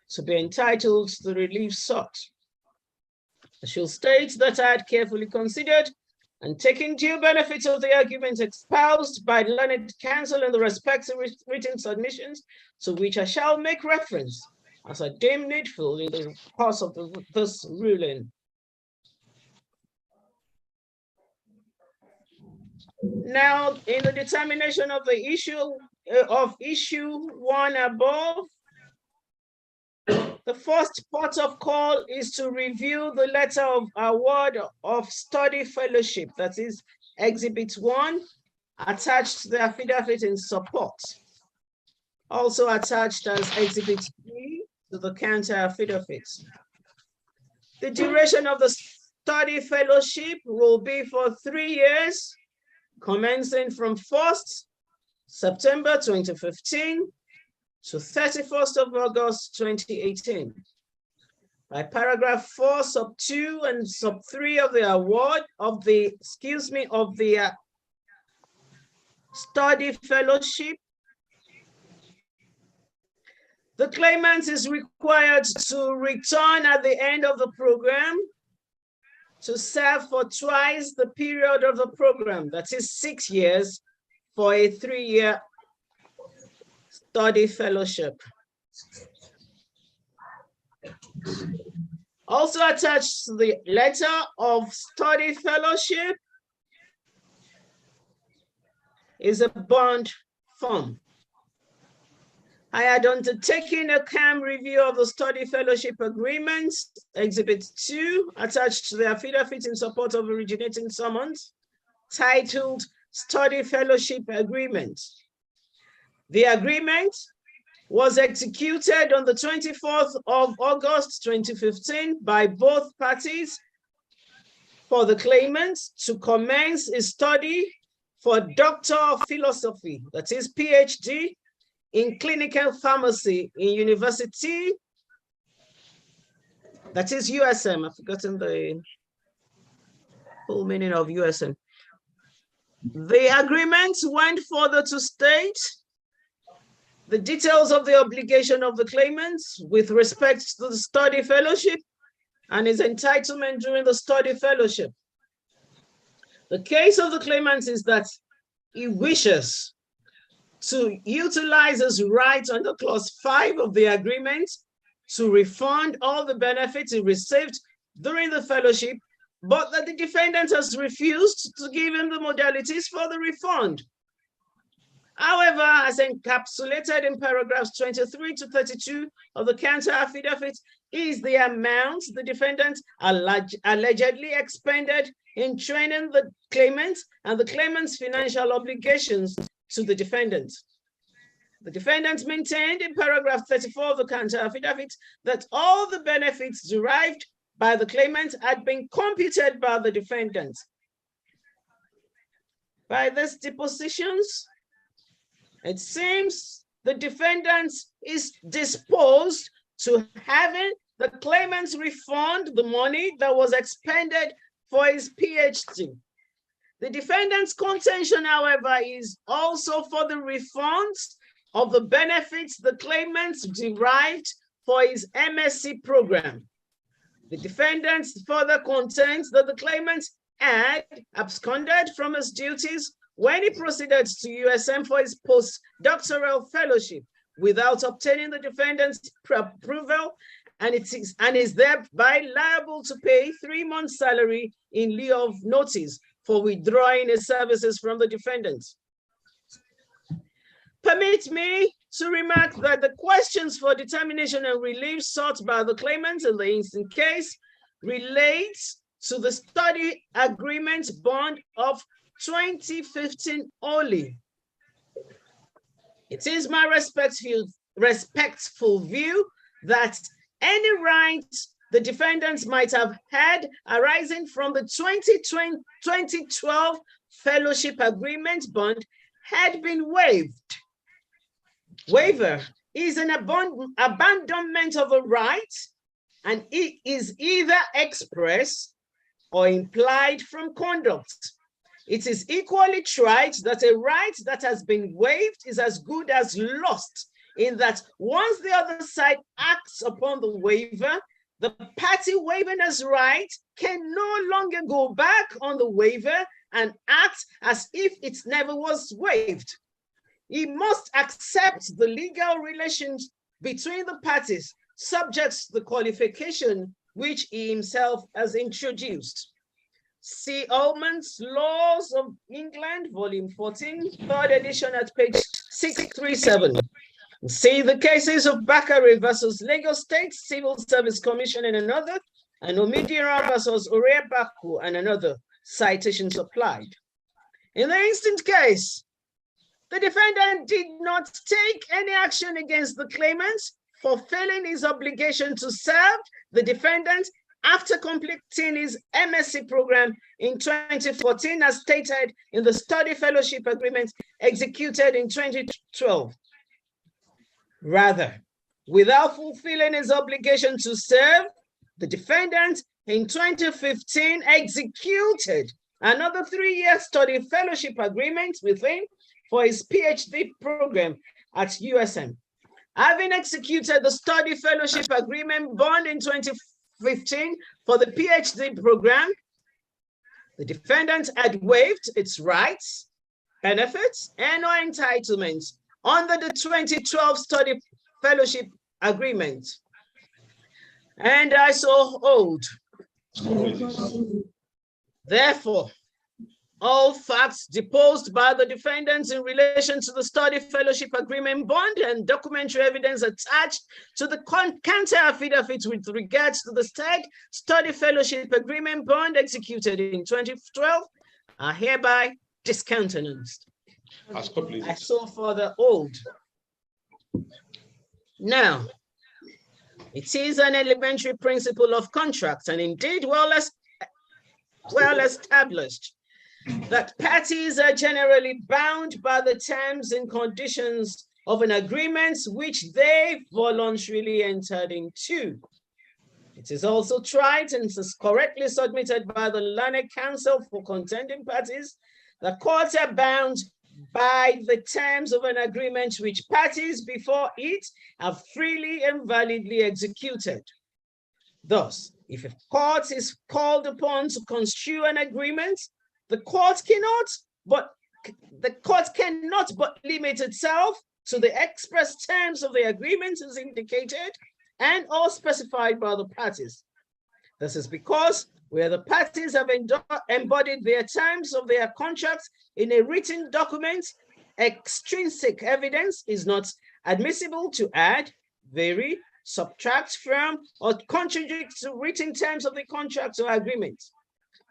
to be entitled to the relief sought. I shall state that I had carefully considered and taken due benefit of the argument espoused by learned counsel in the respective written submissions, to which I shall make reference as I deem needful in the course of this ruling. Now, in the determination of the issue of issue 1 above, the first port of call is to review the letter of award of study fellowship, that is Exhibit 1, attached to the affidavit in support. Also attached as Exhibit 3 to the counter affidavit. The duration of the study fellowship will be for 3 years, commencing from 1st September 2015 to 31st of August 2018. By paragraph 4, sub 2 and sub 3 of the award of the, study fellowship, the claimant is required to return at the end of the program to serve for twice the period of the program, that is 6 years for a 3-year study fellowship. Also attached to the letter of study fellowship is a bond form. I had undertaken a CAM review of the study fellowship agreement, Exhibit 2, attached to the affidavit in support of originating summons, titled Study Fellowship Agreement. The agreement was executed on the 24th of August 2015 by both parties for the claimant to commence a study for Doctor of Philosophy, that is PhD, in clinical pharmacy in University, that is USM. I've forgotten the full meaning of USM. The agreement went further to state the details of the obligation of the claimant with respect to the study fellowship and his entitlement during the study fellowship. The case of the claimant is that he wishes to utilize his rights under clause 5 of the agreement to refund all the benefits he received during the fellowship, but that the defendant has refused to give him the modalities for the refund. However, as encapsulated in paragraphs 23 to 32 of the counter affidavit, is the amount the defendant allegedly expended in training the claimant and the claimant's financial obligations to the defendant. The defendant maintained in paragraph 34 of the counter affidavit that all the benefits derived by the claimant had been computed by the defendant. By these depositions, it seems the defendant is disposed to having the claimant refund the money that was expended for his PhD. The defendant's contention, however, is also for the refunds of the benefits the claimant derived for his MSc program. The defendant further contends that the claimant had absconded from his duties when he proceeded to USM for his postdoctoral fellowship without obtaining the defendant's approval, and is thereby liable to pay 3 months' salary in lieu of notice for withdrawing his services from the defendant. Permit me to remark that the questions for determination and relief sought by the claimant in the instant case relates to the study agreement bond of 2015 only. It is my respectful view that any rights the defendants might have had arising from the 2012 fellowship agreement bond had been waived. Waiver is an abandonment of a right, and it is either express or implied from conduct. It is equally trite that a right that has been waived is as good as lost, in that once the other side acts upon the waiver, the party waiving his right can no longer go back on the waiver and act as if it never was waived. He must accept the legal relations between the parties, subject to the qualification which he himself has introduced. See Ullman's Laws of England, volume 14, third edition at page 637. See the cases of Bakare versus Lagos State Civil Service Commission and another, and Omidira versus Orebaku and another, citations applied. In the instant case, the defendant did not take any action against the claimant for failing his obligation to serve the defendant after completing his MSc program in 2014, as stated in the study fellowship agreement executed in 2012. Rather, without fulfilling his obligation to serve, the defendant in 2015 executed another 3-year study fellowship agreement with him for his PhD program at USM. Having executed the study fellowship agreement bond in 2015 for the PhD program, the defendant had waived its rights, benefits, and or entitlements under the 2012 study fellowship agreement. And I so hold. Therefore, all facts deposed by the defendants in relation to the study fellowship agreement bond and documentary evidence attached to the counter affidavit with regards to the study fellowship agreement bond executed in 2012 are hereby discountenanced. I so further hold Now, it is an elementary principle of contract and indeed well established that parties are generally bound by the terms and conditions of an agreement which they voluntarily entered into. It is also tried and is correctly submitted by the learned counsel for contending parties. The courts are bound by the terms of an agreement which parties before it have freely and validly executed. Thus, if a court is called upon to construe an agreement, the court cannot but limit itself to the express terms of the agreement as indicated and or specified by the parties. This is because where the parties have embodied their terms of their contracts in a written document, extrinsic evidence is not admissible to add, vary, subtract from, or contradict the written terms of the contract or agreement.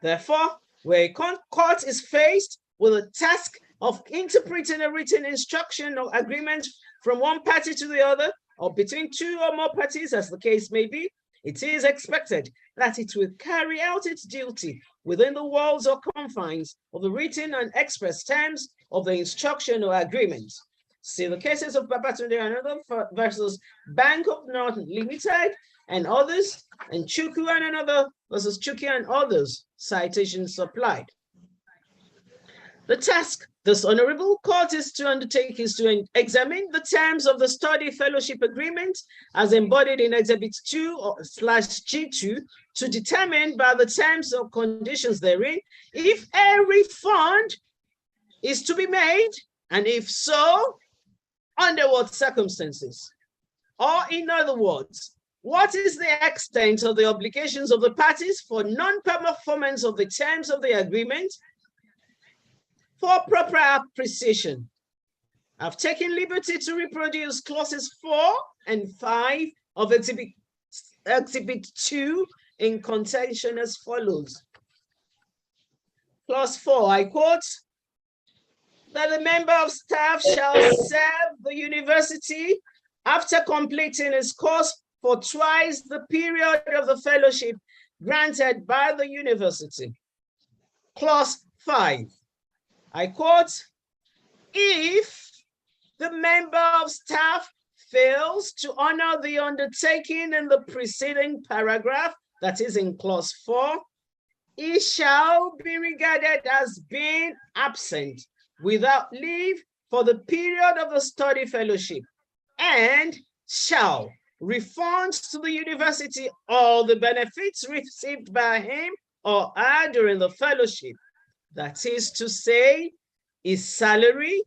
Therefore, where a court is faced with a task of interpreting a written instruction or agreement from one party to the other, or between two or more parties, as the case may be, it is expected that it will carry out its duty within the walls or confines of the written and express terms of the instruction or agreement. See the cases of Babatunde and Another versus Bank of North Limited and others, and Chukwu and Another versus Chukwu and others, citations supplied. The task this honorable court is to undertake is to examine the terms of the study fellowship agreement as embodied in Exhibit 2/G2 to determine by the terms or conditions therein if a refund is to be made, and if so, under what circumstances? Or in other words, what is the extent of the obligations of the parties for non-performance of the terms of the agreement? For proper appreciation, I've taken liberty to reproduce clauses 4 and 5 of Exhibit 2 in contention as follows. Clause 4, I quote, that the member of staff shall serve the university after completing his course for twice the period of the fellowship granted by the university. Clause 5, I quote, if the member of staff fails to honor the undertaking in the preceding paragraph, that is in clause 4, he shall be regarded as being absent without leave for the period of the study fellowship, and shall refund to the university all the benefits received by him or her during the fellowship. That is to say, his salary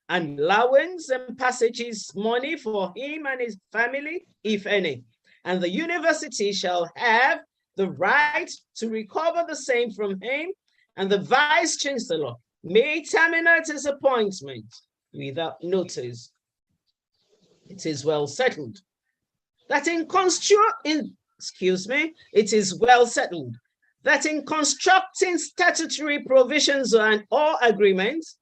and allowance and passages money for him and his family, if any. And the university shall have the right to recover the same from him, and the vice chancellor may terminate his appointment without notice. It is well settled that it is well settled that in constructing statutory provisions or agreements,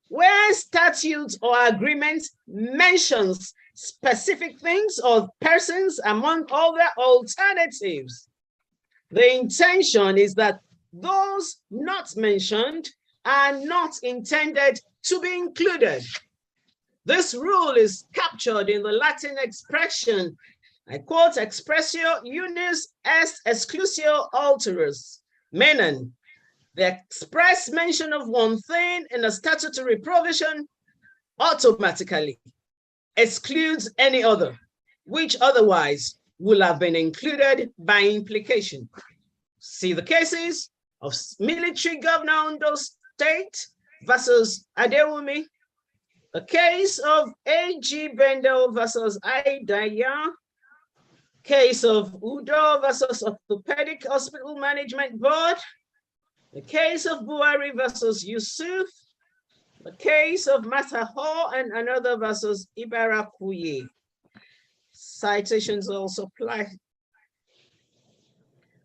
where statutes or agreements mentions specific things or persons among other alternatives, the intention is that those not mentioned are not intended to be included. This rule is captured in the Latin expression, I quote, expressio unis est exclusio alteris, meaning the express mention of one thing in a statutory provision automatically excludes any other, which otherwise will have been included by implication. See the cases of military governor Ondo State versus Adewumi, the case of A.G. Bendo versus Aidaya, case of Udo versus Orthopedic Hospital Management Board, the case of Buhari versus Yusuf, the case of Mataho and another versus Ibarakuye. Citations also apply.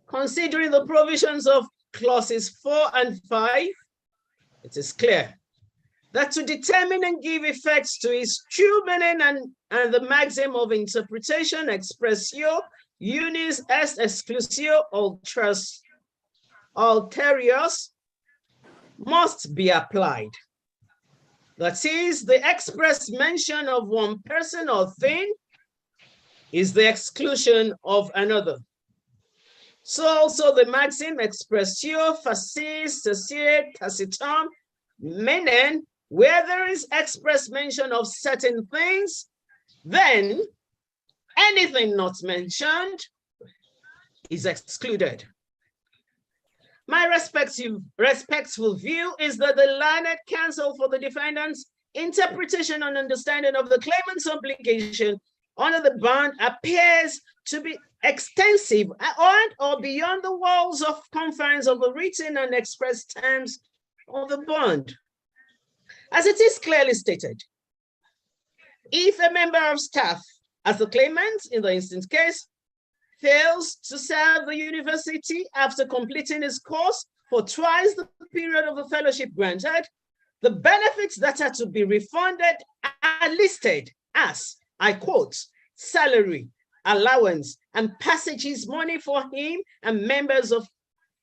Considering the provisions of clauses 4 and 5, it is clear that to determine and give effects to its true meaning and the maxim of interpretation, expressio unis est exclusio ulterius, must be applied. That is, the express mention of one person or thing is the exclusion of another. So also the maxim expressio facis cessit tacitum, meaning where there is express mention of certain things, then anything not mentioned is excluded. My respectful view is that the learned counsel for the defendant's interpretation and understanding of the claimant's obligation under the bond appears to be extensive or beyond the walls of confines of the written and expressed terms of the bond. As it is clearly stated, if a member of staff, as the claimant in the instance case, fails to serve the university after completing his course for twice the period of the fellowship granted, the benefits that are to be refunded are listed as, I quote, salary, allowance, and passages money for him and members of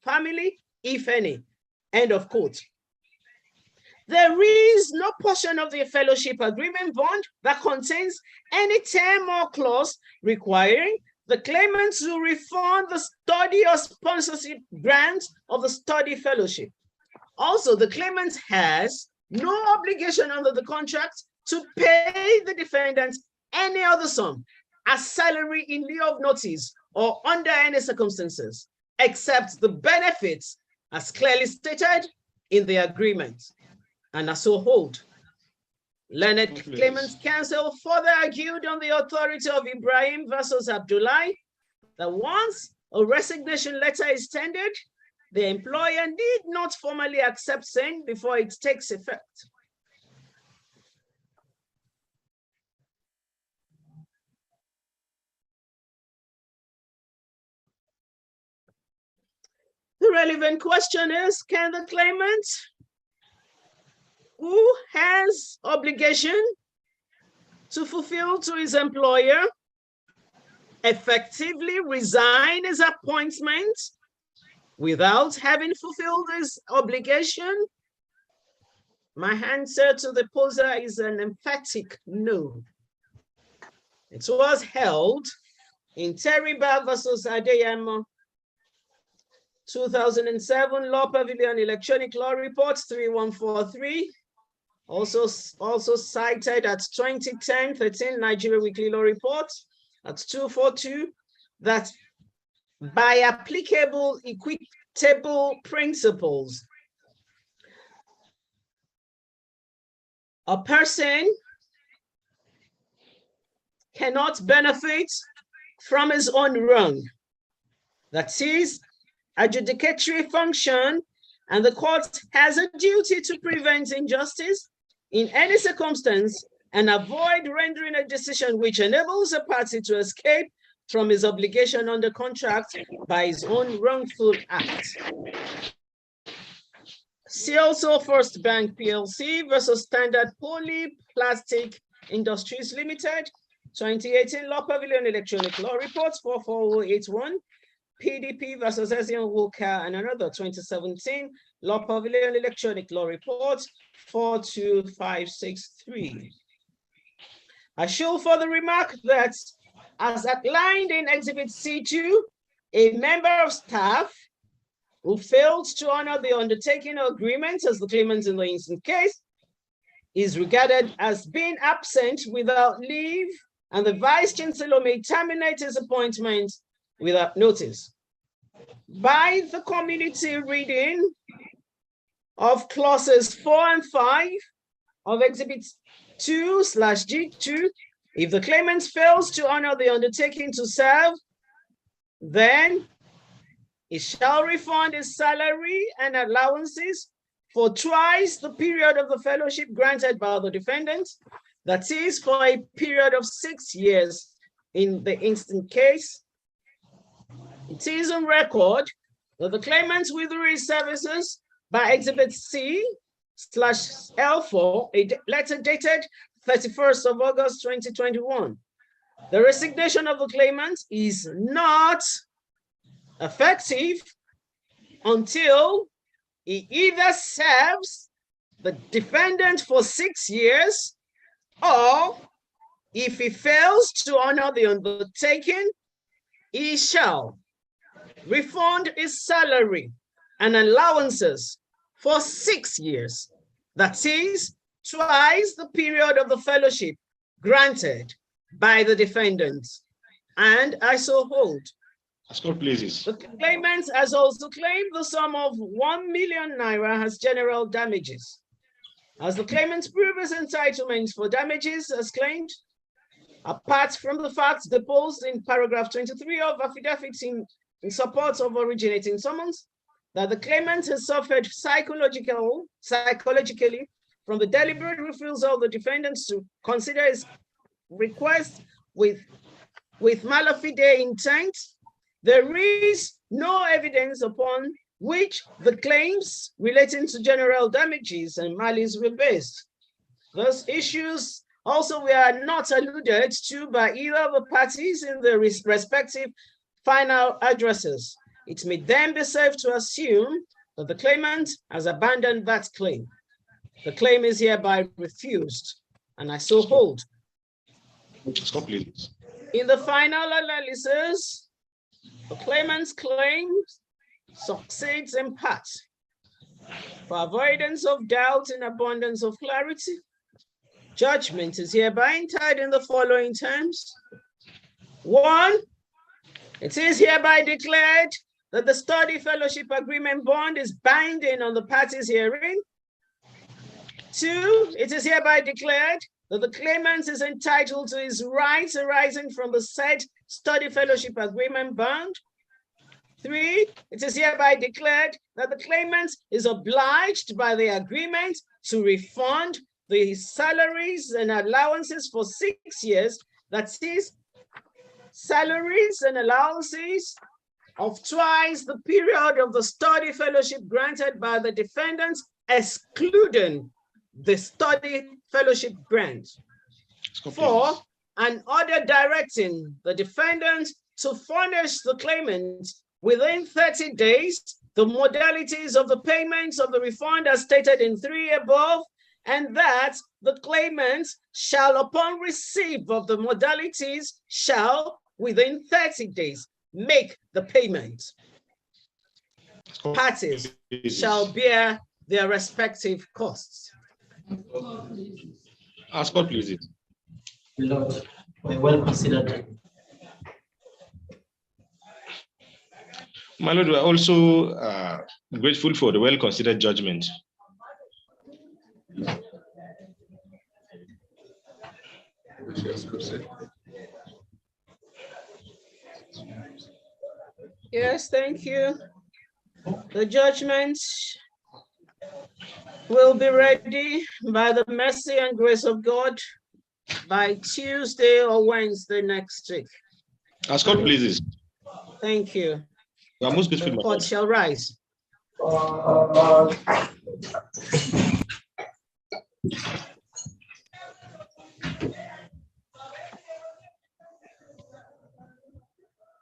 family, if any, end of quote. There is no portion of the fellowship agreement bond that contains any term or clause requiring the claimant to refund the study or sponsorship grant of the study fellowship. Also, the claimant has no obligation under the contract to pay the defendant any other sum as salary in lieu of notice or under any circumstances, except the benefits as clearly stated in the agreement, and as so hold. Learned Claimant's counsel further argued on the authority of Ibrahim versus Abdullah that once a resignation letter is tendered, the employer need not formally accept same before it takes effect. The relevant question is, can the claimant who has obligation to fulfill to his employer effectively resign his appointment without having fulfilled his obligation? My answer to the poser is an emphatic no. It was held in Teriba versus Adeyemo, 2007 Law Pavilion Electronic Law Reports 3143. Also cited at 2010-13 Nigeria Weekly Law Report at 242, that by applicable equitable principles, a person cannot benefit from his own wrong. That is, adjudicatory function, and the court has a duty to prevent injustice in any circumstance and avoid rendering a decision which enables a party to escape from his obligation under contract by his own wrongful act. See also First Bank PLC versus Standard Polyplastic Industries Limited, 2018 Law Pavilion Electronic Law Reports 44081, PDP versus Asian Walker and another 2017 Law Pavilion Electronic Law Report 42563. I shall further remark that as outlined in Exhibit C2, a member of staff who failed to honor the undertaking agreement as the claimant in the instant case is regarded as being absent without leave, and the Vice Chancellor may terminate his appointment without notice. By the community reading of clauses 4 and 5 of Exhibit 2/G2, if the claimant fails to honor the undertaking to serve, then he shall refund his salary and allowances for twice the period of the fellowship granted by the defendant, that is, for a period of 6 years in the instant case. It is on record that the claimant withdrew his services by Exhibit C L4, a letter dated 31st of August 2021. The resignation of the claimant is not effective until he either serves the defendant for 6 years, or if he fails to honor the undertaking, he shall refund his salary and allowances for 6 years. That is twice the period of the fellowship granted by the defendant. And I so hold. As God pleases. The claimant has also claimed the sum of 1 million naira as general damages. As the claimant's previous entitlement for damages as claimed, apart from the facts deposed in paragraph 23 of affidavit in support of originating summons, that the claimant has suffered psychologically from the deliberate refusal of the defendants to consider his request with malafide intent, there is no evidence upon which the claims relating to general damages and malice were based. Those issues also were not alluded to by either of the parties in the respective final addresses. It may then be safe to assume that the claimant has abandoned that claim. The claim is hereby refused, and I so hold. In the final analysis, the claimant's claim succeeds in part. For avoidance of doubt and abundance of clarity, judgment is hereby entered in the following terms. 1, it is hereby declared that the study fellowship agreement bond is binding on the parties herein. 2, it is hereby declared that the claimant is entitled to his rights arising from the said study fellowship agreement bond. 3, it is hereby declared that the claimant is obliged by the agreement to refund the salaries and allowances for 6 years, that is, salaries and allowances of twice the period of the study fellowship granted by the defendants, excluding the study fellowship grant. 4, an order directing the defendant to furnish the claimant within 30 days the modalities of the payments of the refund as stated in 3 above, and that the claimant shall, upon receipt of the modalities, shall within 30 days make the payment. Parties shall bear their respective costs. As God pleases. Lord, well considered. My Lord, we are also grateful for the well-considered judgment. Yes, thank you. The judgment will be ready by the mercy and grace of God by Tuesday or Wednesday next week. As God pleases. Thank you. We are most grateful. The court shall rise.